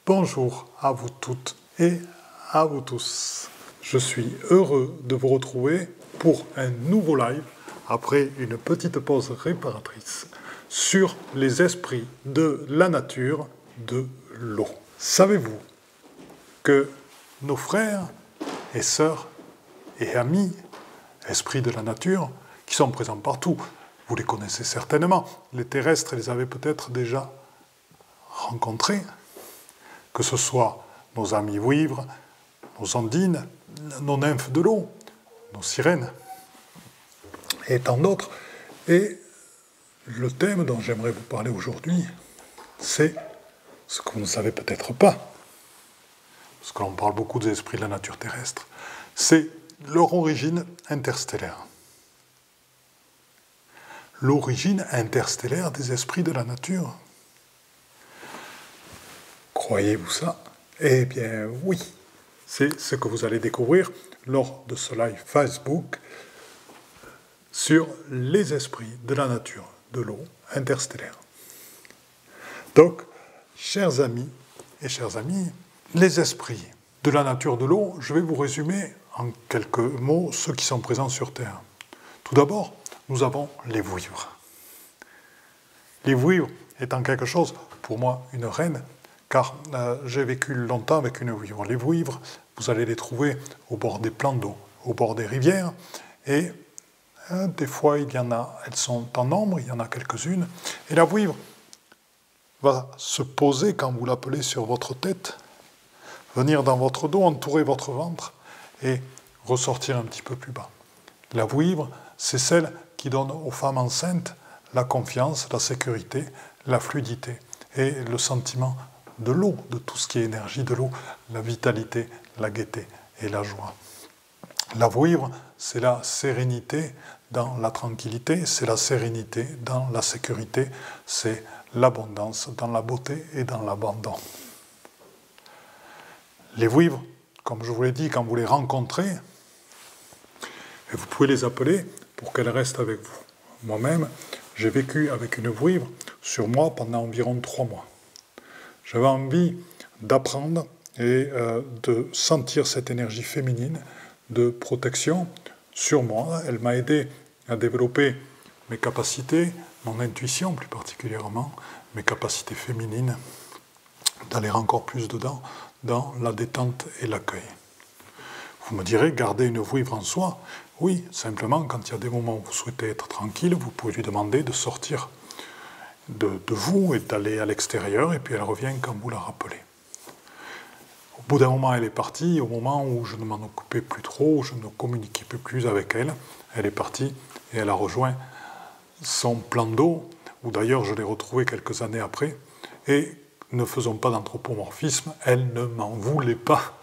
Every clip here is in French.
Bonjour à vous toutes et à vous tous. Je suis heureux de vous retrouver pour un nouveau live après une petite pause réparatrice sur les esprits de la nature de l'eau. Savez-vous que nos frères et sœurs et amis, esprits de la nature, qui sont présents partout, vous les connaissez certainement, les terrestres les avez peut-être déjà rencontrés, que ce soit nos amis vouivres, nos ondines, nos nymphes de l'eau, nos sirènes, et tant d'autres. Et le thème dont j'aimerais vous parler aujourd'hui, c'est ce que vous ne savez peut-être pas, parce que l'on parle beaucoup des esprits de la nature terrestre, c'est leur origine interstellaire. L'origine interstellaire des esprits de la nature. Croyez-vous ça? Eh bien oui, c'est ce que vous allez découvrir lors de ce live Facebook sur les esprits de la nature de l'eau interstellaire. Donc, chers amis et chères amies, les esprits de la nature de l'eau, je vais vous résumer en quelques mots ceux qui sont présents sur Terre. Tout d'abord, nous avons les vouivres. Les vouivres étant quelque chose, pour moi, une reine, car j'ai vécu longtemps avec une vouivre. Les vouivres, vous allez les trouver au bord des plans d'eau, au bord des rivières, et des fois, il y en a, elles sont en nombre, il y en a quelques-unes, et la vouivre va se poser quand vous l'appelez sur votre tête, venir dans votre dos, entourer votre ventre, et ressortir un petit peu plus bas. La vouivre, c'est celle qui donne aux femmes enceintes la confiance, la sécurité, la fluidité et le sentiment de l'eau, de tout ce qui est énergie de l'eau, la vitalité, la gaieté et la joie. La vouivre, c'est la sérénité dans la tranquillité, c'est la sérénité dans la sécurité, c'est l'abondance dans la beauté et dans l'abandon. Les vouivres, comme je vous l'ai dit, quand vous les rencontrez, et vous pouvez les appeler pour qu'elles restent avec vous. Moi-même, j'ai vécu avec une vouivre sur moi pendant environ 3 mois. J'avais envie d'apprendre et de sentir cette énergie féminine de protection sur moi. Elle m'a aidé à développer mes capacités, mon intuition plus particulièrement, mes capacités féminines, d'aller encore plus dedans, dans la détente et l'accueil. Vous me direz, garder une vouivre en soi, oui, simplement, quand il y a des moments où vous souhaitez être tranquille, vous pouvez lui demander de sortir de vous et d'aller à l'extérieur, et puis elle revient quand vous la rappelez. Au bout d'un moment, elle est partie, au moment où je ne m'en occupais plus trop, où je ne communiquais plus avec elle, elle est partie et elle a rejoint son plan d'eau, où d'ailleurs je l'ai retrouvée quelques années après, et ne faisons pas d'anthropomorphisme, elle ne m'en voulait pas.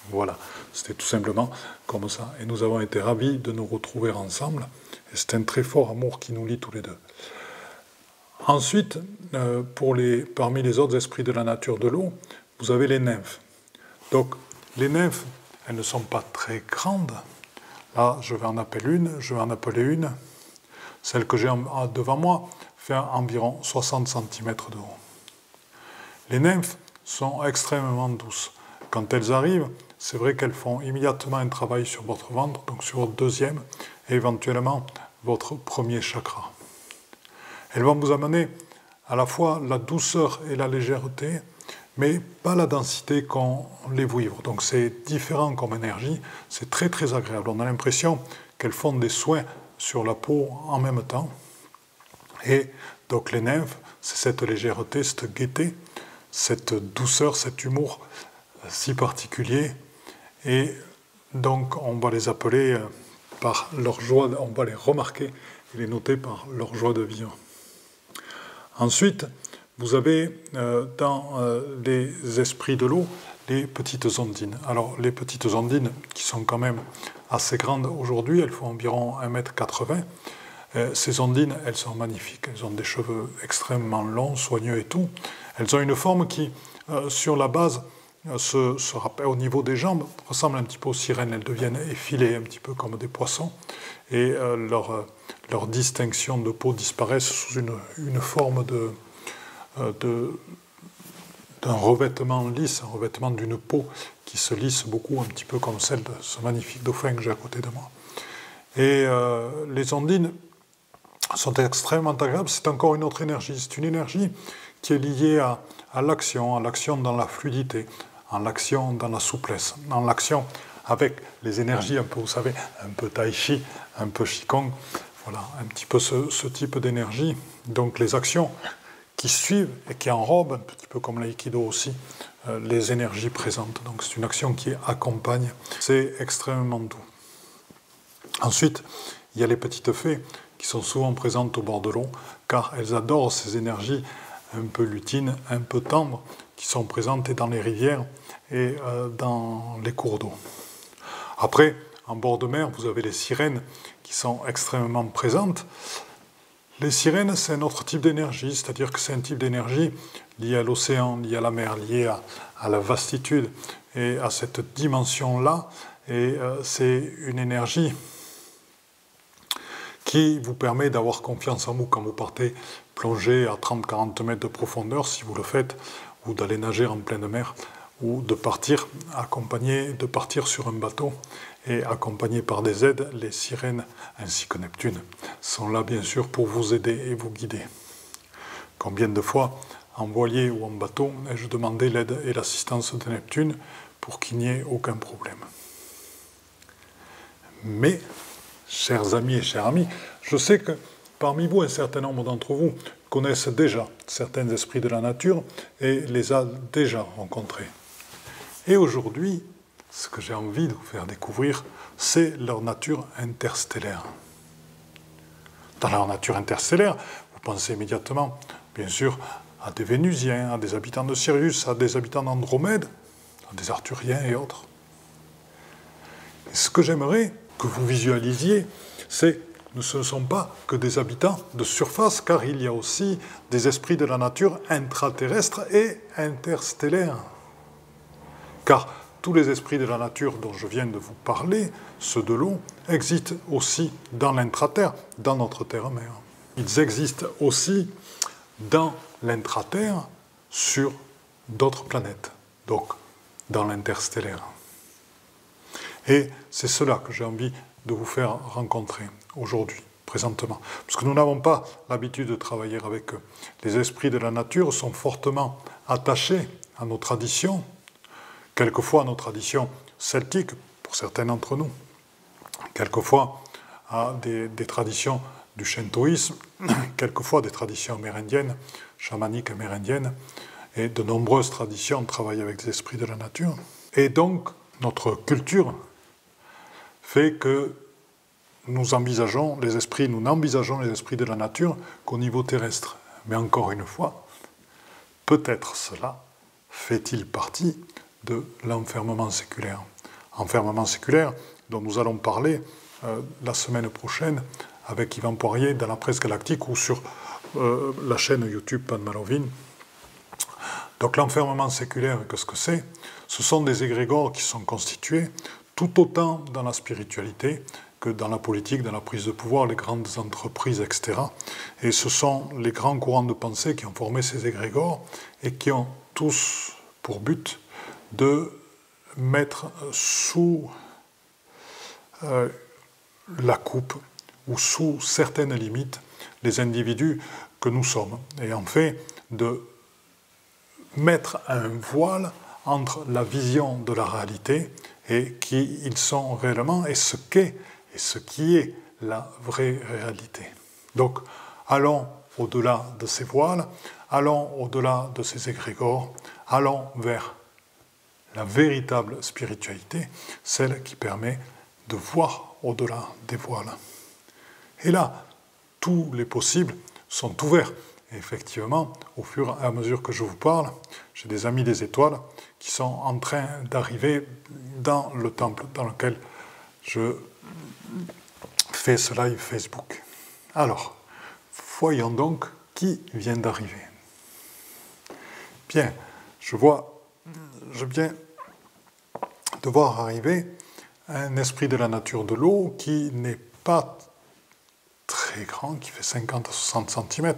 Voilà, c'était tout simplement comme ça. Et nous avons été ravis de nous retrouver ensemble. Et c'est un très fort amour qui nous lie tous les deux. Ensuite, parmi les autres esprits de la nature de l'eau, vous avez les nymphes. Donc, les nymphes, elles ne sont pas très grandes. Là, je vais en appeler une. Celle que j'ai devant moi fait environ 60 cm de haut. Les nymphes sont extrêmement douces. Quand elles arrivent, c'est vrai qu'elles font immédiatement un travail sur votre ventre, donc sur votre deuxième, et éventuellement votre premier chakra. Elles vont vous amener à la fois la douceur et la légèreté, mais pas la densité qu'ont les vouivres. Donc c'est différent comme énergie, c'est très très agréable. On a l'impression qu'elles font des soins sur la peau en même temps. Et donc les nymphes, c'est cette légèreté, cette gaieté, cette douceur, cet humour si particulier. Et donc on va les appeler par leur joie, on va les remarquer et les noter par leur joie de vivre. Ensuite, vous avez dans les esprits de l'eau les petites ondines. Alors les petites ondines, qui sont quand même assez grandes aujourd'hui, elles font environ 1,80 m. Ces ondines, elles sont magnifiques. Elles ont des cheveux extrêmement longs, soigneux et tout. Elles ont une forme qui, sur la base, se rappelle au niveau des jambes, ressemble un petit peu aux sirènes. Elles deviennent effilées, un petit peu comme des poissons. Et leur distinction de peau disparaissent sous une forme de d'un revêtement lisse, un revêtement d'une peau qui se lisse beaucoup, un petit peu comme celle de ce magnifique dauphin que j'ai à côté de moi. Et les ondines sont extrêmement agréables. C'est encore une autre énergie. C'est une énergie qui est liée à l'action dans la fluidité, en l'action dans la souplesse, en l'action avec les énergies un peu, vous savez, un peu tai chi, un peu qigong, voilà, un petit peu ce type d'énergie. Donc les actions qui suivent et qui enrobent, un petit peu comme l'aïkido aussi, les énergies présentes. Donc c'est une action qui accompagne. C'est extrêmement doux. Ensuite, il y a les petites fées qui sont souvent présentes au bord de l'eau, car elles adorent ces énergies un peu lutines, un peu tendres, qui sont présentes dans les rivières et dans les cours d'eau. Après, en bord de mer, vous avez les sirènes qui sont extrêmement présentes. Les sirènes, c'est un autre type d'énergie, c'est-à-dire que c'est un type d'énergie lié à l'océan, lié à la mer, lié à la vastitude et à cette dimension-là. Et c'est une énergie qui vous permet d'avoir confiance en vous quand vous partez plonger à 30-40 mètres de profondeur, si vous le faites, ou d'aller nager en pleine mer, ou de partir sur un bateau et accompagné par des aides. Les sirènes ainsi que Neptune sont là bien sûr pour vous aider et vous guider. Combien de fois, en voilier ou en bateau, ai-je demandé l'aide et l'assistance de Neptune pour qu'il n'y ait aucun problème. Mais, chers amis et chères amies, je sais que parmi vous, un certain nombre d'entre vous connaissent déjà certains esprits de la nature et les a déjà rencontrés. Et aujourd'hui, ce que j'ai envie de vous faire découvrir, c'est leur nature interstellaire. Dans leur nature interstellaire, vous pensez immédiatement, bien sûr, à des Vénusiens, à des habitants de Sirius, à des habitants d'Andromède, à des Arthuriens et autres. Et ce que j'aimerais que vous visualisiez, c'est que ce ne sont pas que des habitants de surface, car il y a aussi des esprits de la nature intraterrestres et interstellaires. Car tous les esprits de la nature dont je viens de vous parler, ceux de l'eau, existent aussi dans l'intraterre, dans notre terre-mère. Ils existent aussi dans l'intraterre sur d'autres planètes, donc dans l'interstellaire. Et c'est cela que j'ai envie de vous faire rencontrer aujourd'hui, présentement. Parce que nous n'avons pas l'habitude de travailler avec eux. Les esprits de la nature sont fortement attachés à nos traditions, quelquefois à nos traditions celtiques, pour certains d'entre nous, quelquefois à des traditions du shintoïsme, quelquefois des traditions amérindiennes, chamaniques amérindiennes, et de nombreuses traditions travaillent avec des esprits de la nature. Et donc, notre culture fait que nous n'envisageons les esprits de la nature qu'au niveau terrestre. Mais encore une fois, peut-être cela fait-il partie de l'enfermement séculaire. Enfermement séculaire dont nous allons parler la semaine prochaine avec Yvan Poirier dans la presse galactique ou sur la chaîne YouTube Padmalovin. Donc l'enfermement séculaire, qu'est-ce que c'est? Ce sont des égrégores qui sont constitués tout autant dans la spiritualité que dans la politique, dans la prise de pouvoir, les grandes entreprises, etc. Et ce sont les grands courants de pensée qui ont formé ces égrégores et qui ont tous pour but de mettre sous la coupe ou sous certaines limites les individus que nous sommes. Et en fait, de mettre un voile entre la vision de la réalité et qui ils sont réellement et ce qu'est et ce qui est la vraie réalité. Donc, allons au-delà de ces voiles, allons au-delà de ces égrégores, allons vers la véritable spiritualité, celle qui permet de voir au-delà des voiles. Et là, tous les possibles sont ouverts. Et effectivement, au fur et à mesure que je vous parle, j'ai des amis des étoiles qui sont en train d'arriver dans le temple dans lequel je fais ce live Facebook. Alors, voyons donc qui vient d'arriver. Bien, je viens de voir arriver un esprit de la nature de l'eau qui n'est pas très grand, qui fait 50 à 60 cm,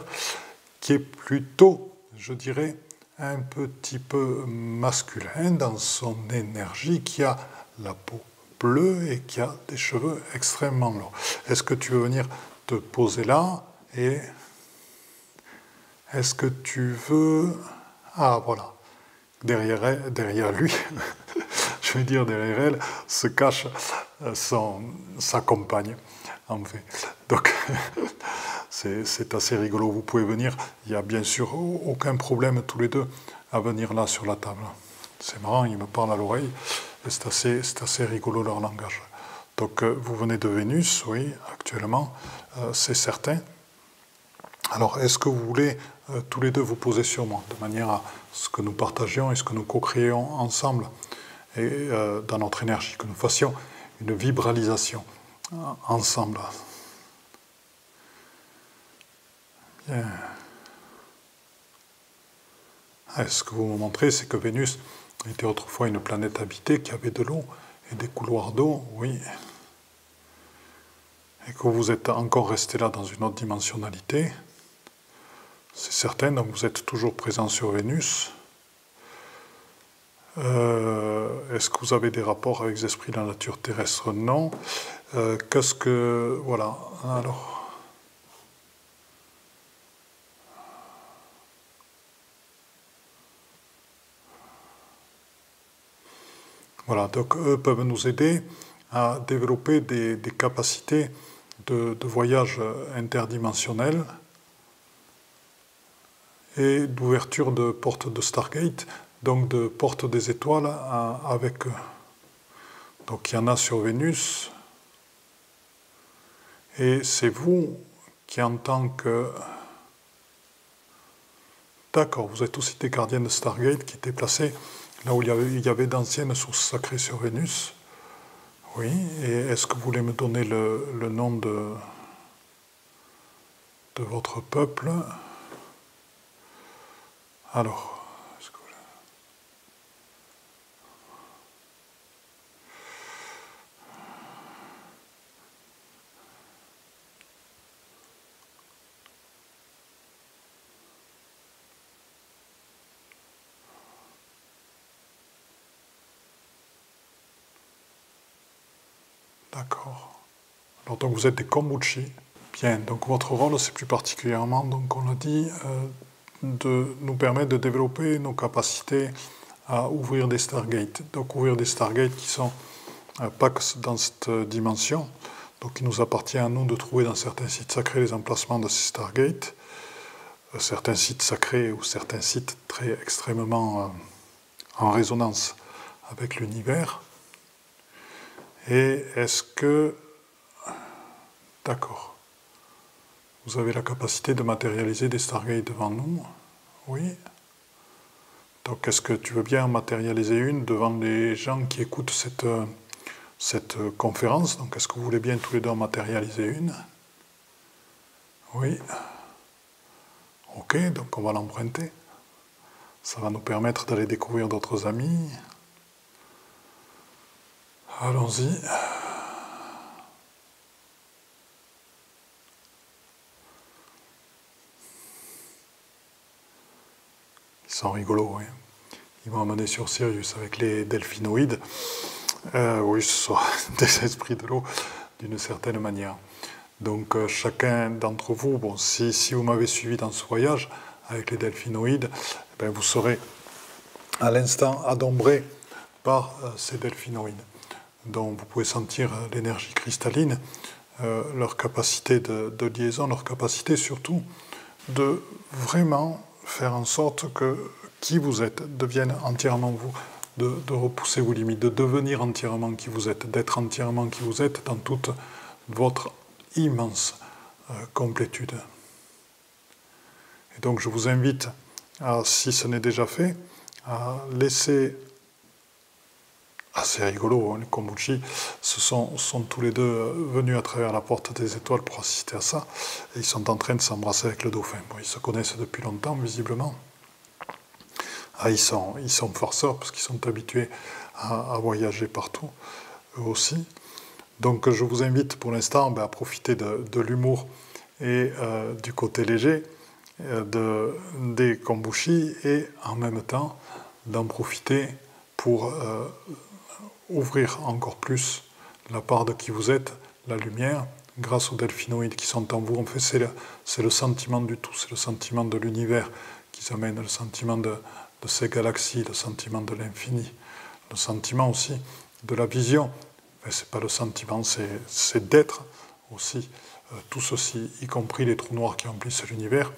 qui est plutôt, je dirais, un petit peu masculin dans son énergie, qui a la peau bleue et qui a des cheveux extrêmement longs. Est-ce que tu veux venir te poser là et est-ce que tu veux... Ah, voilà. Derrière lui, je vais dire derrière elle, se cache sa compagne, en fait. Donc, c'est assez rigolo. Vous pouvez venir. Il n'y a bien sûr aucun problème tous les deux à venir là sur la table. C'est marrant, ils me parlent à l'oreille. C'est assez rigolo leur langage. Donc, vous venez de Vénus, oui, actuellement, c'est certain. Alors, est-ce que vous voulez tous les deux vous poser sur moi, de manière à ce que nous partagions et ce que nous co-créions ensemble et dans notre énergie, que nous fassions une vibralisation ensemble. Bien. Ce que vous me montrez, c'est que Vénus était autrefois une planète habitée qui avait de l'eau et des couloirs d'eau, oui. Et que vous êtes encore resté là dans une autre dimensionnalité. C'est certain, donc vous êtes toujours présent sur Vénus. Est-ce que vous avez des rapports avec les esprits de la nature terrestre? Non. Qu'est-ce que... Voilà, alors... Voilà, donc eux peuvent nous aider à développer des capacités de voyage interdimensionnel et d'ouverture de portes de Stargate, donc de portes des étoiles avec eux. Donc il y en a sur Vénus, et c'est vous qui en tant que... D'accord, vous êtes aussi des gardiens de Stargate qui étaient placés là où il y avait d'anciennes sources sacrées sur Vénus. Oui, et est-ce que vous voulez me donner le nom de votre peuple? Alors, est-ce que D'accord. Alors donc vous êtes des Komuchi. Bien, donc votre rôle c'est plus particulièrement, donc on l'a dit, de nous permettre de développer nos capacités à ouvrir des Stargates. Donc ouvrir des Stargates qui sont pas que dans cette dimension. Donc il nous appartient à nous de trouver dans certains sites sacrés les emplacements de ces Stargates. Certains sites sacrés ou certains sites très extrêmement en résonance avec l'univers. Et est-ce que... D'accord. Vous avez la capacité de matérialiser des Stargates devant nous? Oui. Donc est-ce que tu veux bien matérialiser une devant les gens qui écoutent cette conférence? Donc est-ce que vous voulez bien tous les deux en matérialiser une? Oui. Ok, donc on va l'emprunter. Ça va nous permettre d'aller découvrir d'autres amis. Allons-y. Ils sont rigolos, oui. Ils m'ont amené sur Sirius avec les delphinoïdes. Oui, ce sont des esprits de l'eau d'une certaine manière. Donc chacun d'entre vous, bon, si vous m'avez suivi dans ce voyage avec les delphinoïdes, ben, vous serez à l'instant adombré par ces delphinoïdes. Donc vous pouvez sentir l'énergie cristalline, leur capacité de liaison, leur capacité surtout de vraiment faire en sorte que qui vous êtes devienne entièrement vous, de repousser vos limites, de devenir entièrement qui vous êtes, d'être entièrement qui vous êtes dans toute votre immense complétude. Et donc je vous invite, si ce n'est déjà fait, à laisser... c'est rigolo, hein, les Komuchi sont tous les deux venus à travers la porte des étoiles pour assister à ça, et ils sont en train de s'embrasser avec le dauphin. Bon, ils se connaissent depuis longtemps, visiblement. Ils sont farceurs, parce qu'ils sont habitués à voyager partout, eux aussi. Donc je vous invite pour l'instant à profiter de l'humour et du côté léger, des kombushi et en même temps d'en profiter pour ouvrir encore plus la part de qui vous êtes, la lumière, grâce aux delphinoïdes qui sont en vous. En fait, c'est le sentiment du tout, c'est le sentiment de l'univers qui amène, le sentiment de ces galaxies, le sentiment de l'infini, le sentiment aussi de la vision. Mais ce n'est pas le sentiment, c'est d'être aussi tout ceci, y compris les trous noirs qui remplissent l'univers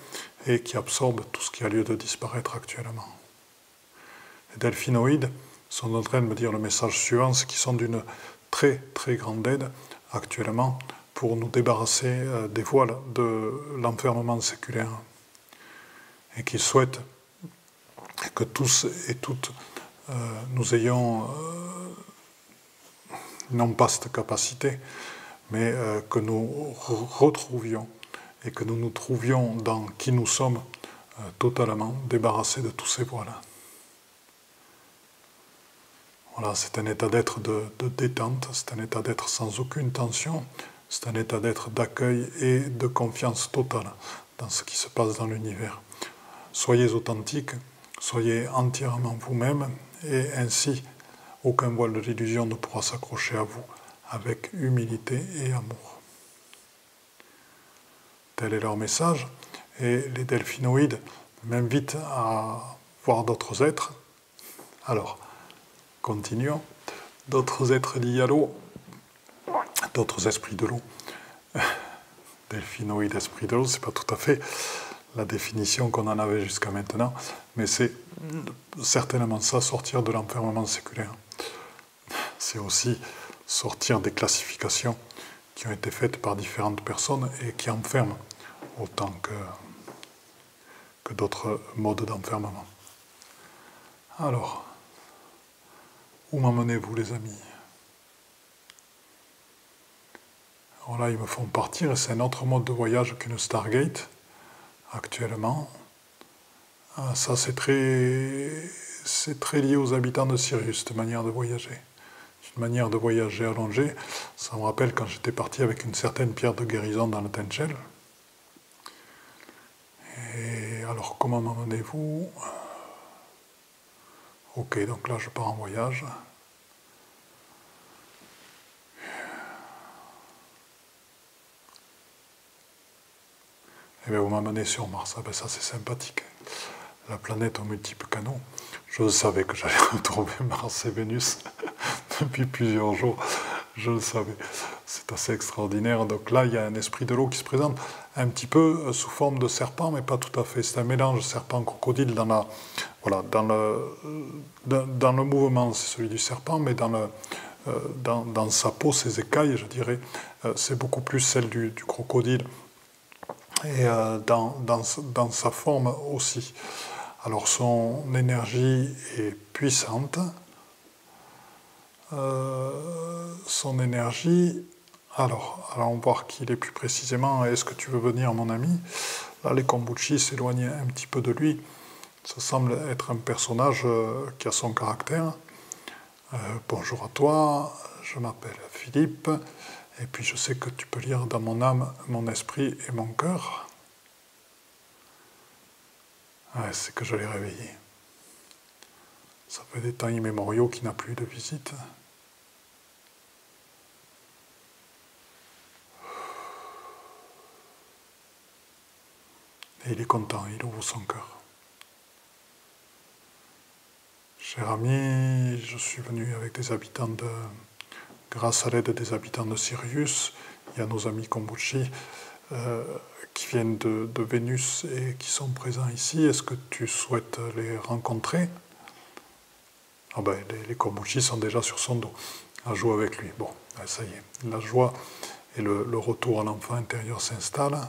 et qui absorbent tout ce qui a lieu de disparaître actuellement. Les delphinoïdes sont en train de me dire le message suivant, c'est qu'ils sont d'une très très grande aide actuellement pour nous débarrasser des voiles de l'enfermement séculaire et qu'ils souhaitent que tous et toutes nous ayons non pas cette capacité, mais que nous retrouvions et que nous nous trouvions dans qui nous sommes totalement débarrassés de tous ces voiles. Voilà, c'est un état d'être de détente, c'est un état d'être sans aucune tension, c'est un état d'être d'accueil et de confiance totale dans ce qui se passe dans l'univers. Soyez authentiques, soyez entièrement vous-même, et ainsi aucun voile de l'illusion ne pourra s'accrocher à vous avec humilité et amour. Tel est leur message, et les delphinoïdes m'invitent à voir d'autres êtres. Alors, continuons. D'autres êtres liés à l'eau, d'autres esprits de l'eau. Delphinoïdes, esprits de l'eau, c'est pas tout à fait la définition qu'on en avait jusqu'à maintenant, mais c'est certainement ça, sortir de l'enfermement séculaire. C'est aussi sortir des classifications qui ont été faites par différentes personnes et qui enferment autant que d'autres modes d'enfermement. Alors, où m'emmenez-vous, les amis? Alors là, ils me font partir, et c'est un autre mode de voyage qu'une Stargate, actuellement. Ça, c'est très lié aux habitants de Sirius, cette manière de voyager. Une manière de voyager allongée. Ça me rappelle quand j'étais parti avec une certaine pierre de guérison dans le Tenchel. Et alors, comment m'emmenez-vous? Ok, donc là, je pars en voyage. Et bien, vous m'amenez sur Mars. Ah ben ça, c'est sympathique. La planète aux multiples canaux. Je savais que j'allais retrouver Mars et Vénus depuis plusieurs jours. Je le savais. C'est assez extraordinaire. Donc là, il y a un esprit de l'eau qui se présente un petit peu sous forme de serpent, mais pas tout à fait. C'est un mélange serpent-crocodile dans le mouvement, c'est celui du serpent, mais dans sa peau, ses écailles, je dirais, c'est beaucoup plus celle du crocodile. Et dans sa forme aussi. Alors son énergie est puissante. Son énergie... Alors, allons voir qui il est plus précisément. Est-ce que tu veux venir, mon ami? Là, les kombushi s'éloignent un petit peu de lui. Ça semble être un personnage qui a son caractère. Bonjour à toi, je m'appelle Philippe. Et puis je sais que tu peux lire dans mon âme, mon esprit et mon cœur. Ouais, c'est que je l'ai réveillé. Ça fait des temps immémoriaux qu'il n'a plus de visite. Et il est content, il ouvre son cœur. Cher ami, je suis venu avec des habitants de... Grâce à l'aide des habitants de Sirius, il y a nos amis kombushi qui viennent de Vénus et qui sont présents ici. Est-ce que tu souhaites les rencontrer? Ah ben, les kombushi sont déjà sur son dos, à jouer avec lui. Bon, ça y est, la joie et le retour à l'enfant intérieur s'installent.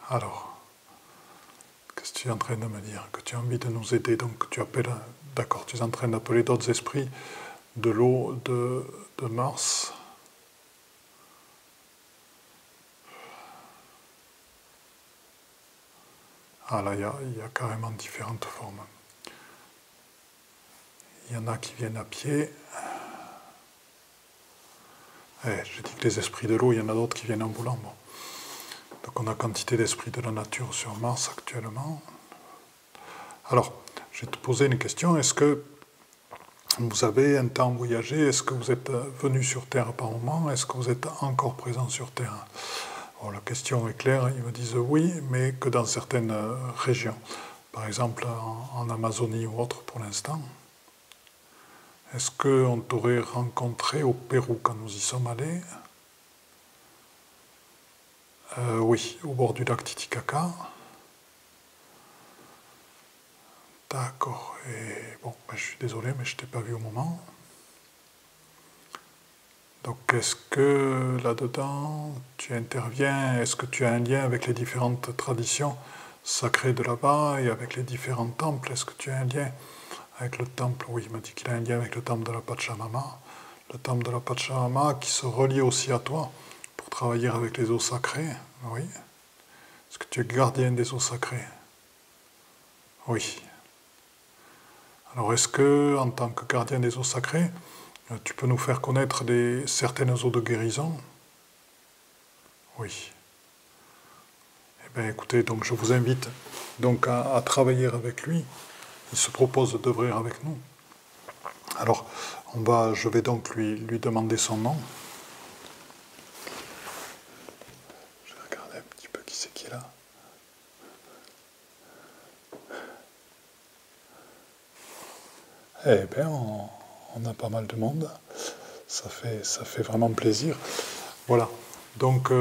Alors, qu'est-ce que tu es en train de me dire? Que tu as envie de nous aider, donc tu appelles... D'accord, tu es en train d'appeler d'autres esprits de l'eau de Mars. Ah là, il y a carrément différentes formes. Il y en a qui viennent à pied. Je dis que les esprits de l'eau, il y en a d'autres qui viennent en volant. Bon. Donc on a quantité d'esprit de la nature sur Mars actuellement. Alors, je vais te poser une question. Est-ce que vous avez un temps voyagé? Est-ce que vous êtes venu sur Terre par moment? Est-ce que vous êtes encore présent sur Terre? Alors, la question est claire, ils me disent oui, mais que dans certaines régions. Par exemple en Amazonie ou autre pour l'instant. Est-ce qu'on t'aurait rencontré au Pérou quand nous y sommes allés? Oui, au bord du lac Titicaca. D'accord. Et bon, ben, je suis désolé, mais je ne t'ai pas vu au moment. Donc, est-ce que là-dedans, tu interviens? Est-ce que tu as un lien avec les différentes traditions sacrées de là-bas et avec les différents temples? Est-ce que tu as un lien avec le temple? Oui, il m'a dit qu'il a un lien avec le temple de la Pachamama. Le temple de la Pachamama qui se relie aussi à toi pour travailler avec les eaux sacrées. Oui. Est-ce que tu es gardien des eaux sacrées? Oui. Alors, est-ce que, en tant que gardien des eaux sacrées, tu peux nous faire connaître certaines eaux de guérison? Oui. Eh bien, écoutez, donc je vous invite donc à travailler avec lui. Il se propose d'œuvrer avec nous. Alors, je vais donc lui demander son nom. Je vais regarder un petit peu qui c'est qui est là. Eh bien, on a pas mal de monde. Ça fait vraiment plaisir. Voilà. Donc,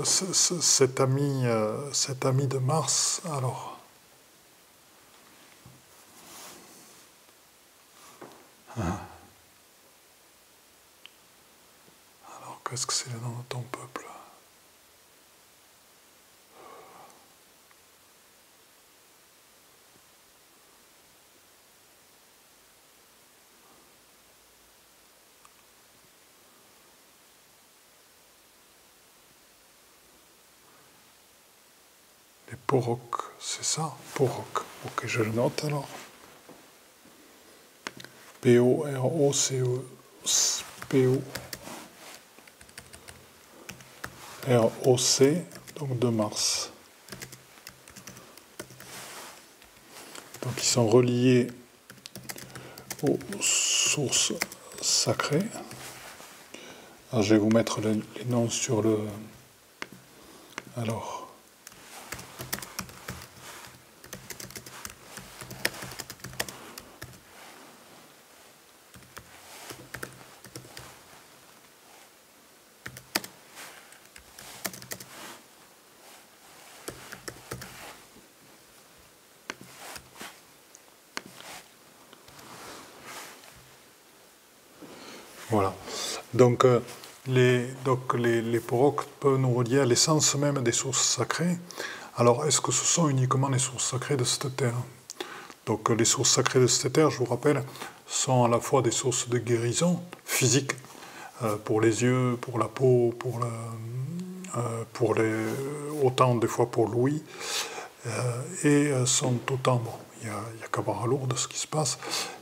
cet ami de Mars, alors... Alors, qu'est-ce que c'est le nom de ton peuple? Les Porok, c'est ça? Porok. Ok, je le note alors. P-O-R-O-C-E. P-O-R-O-C, donc de Mars. Donc ils sont reliés aux sources sacrées. Alors je vais vous mettre les noms sur le... Alors... Voilà. Donc, les Porok peuvent nous relier à l'essence même des sources sacrées. Alors, est-ce que ce sont uniquement les sources sacrées de cette terre? Donc, les sources sacrées de cette terre, je vous rappelle, sont à la fois des sources de guérison physique, pour les yeux, pour la peau, autant des fois pour l'ouïe, et sont autant... Bon, il y a qu'à voir à Lourdes ce qui se passe,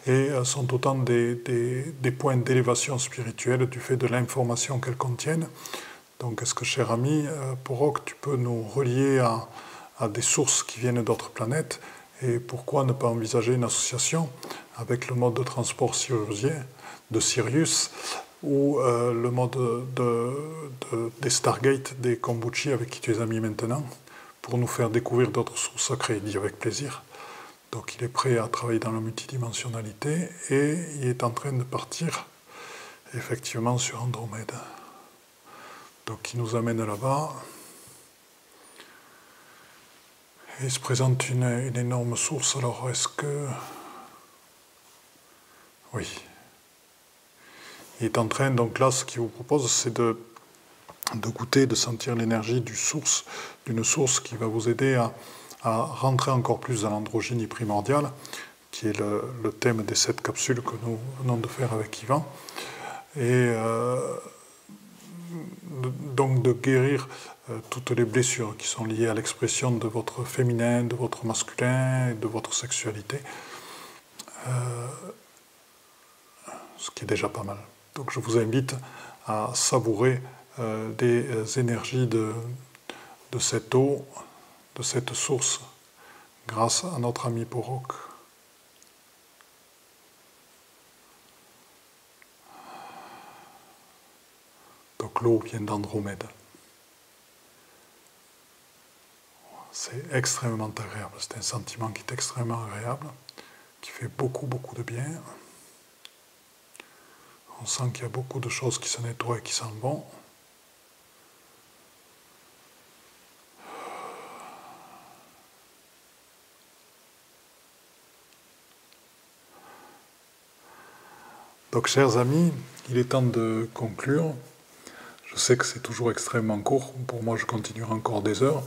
et sont autant des points d'élévation spirituelle du fait de l'information qu'elles contiennent. Donc, est-ce que, cher ami, Porok, tu peux nous relier à des sources qui viennent d'autres planètes, et pourquoi ne pas envisager une association avec le mode de transport syrusien de Sirius, ou le mode des Stargate, des Kombuchi avec qui tu es ami maintenant, pour nous faire découvrir d'autres sources sacrées? Il dit avec plaisir. Donc il est prêt à travailler dans la multidimensionnalité et il est en train de partir effectivement sur Andromède. Donc il nous amène là-bas. Et il se présente une énorme source. Alors est-ce que... Oui. Il est en train, donc là, ce qu'il vous propose, c'est de goûter, de sentir l'énergie d'une source qui va vous aider à rentrer encore plus dans l'androgynie primordiale, qui est le thème des 7 capsules que nous venons de faire avec Yvan. Et donc de guérir toutes les blessures qui sont liées à l'expression de votre féminin, de votre masculin, et de votre sexualité. Ce qui est déjà pas mal. Donc je vous invite à savourer des énergies de cette eau, de cette source, grâce à notre ami Porok. Donc l'eau vient d'Andromède. C'est extrêmement agréable, c'est un sentiment qui est extrêmement agréable, qui fait beaucoup de bien. On sent qu'il y a beaucoup de choses qui se nettoient et qui s'en vont. Donc, chers amis, il est temps de conclure. Je sais que c'est toujours extrêmement court. Pour moi, je continuerai encore des heures.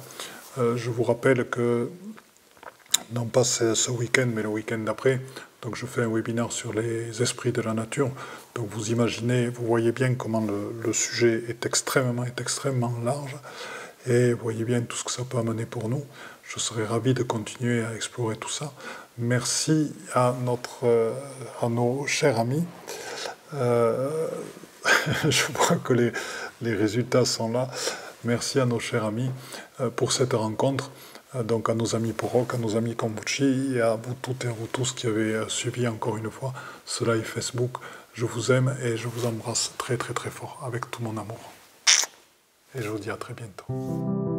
Je vous rappelle que, non pas ce week-end, mais le week-end d'après, donc je fais un webinaire sur les esprits de la nature. Donc vous imaginez, vous voyez bien comment le sujet est extrêmement large. Et vous voyez bien tout ce que ça peut amener pour nous. Je serais ravi de continuer à explorer tout ça. Merci à nos chers amis. Je vois que les résultats sont là. Merci à nos chers amis pour cette rencontre. Donc à nos amis Porok, à nos amis Kombuchi et à vous toutes et à vous tous qui avez suivi encore une fois ce live Facebook. Je vous aime et je vous embrasse très fort avec tout mon amour. Et je vous dis à très bientôt.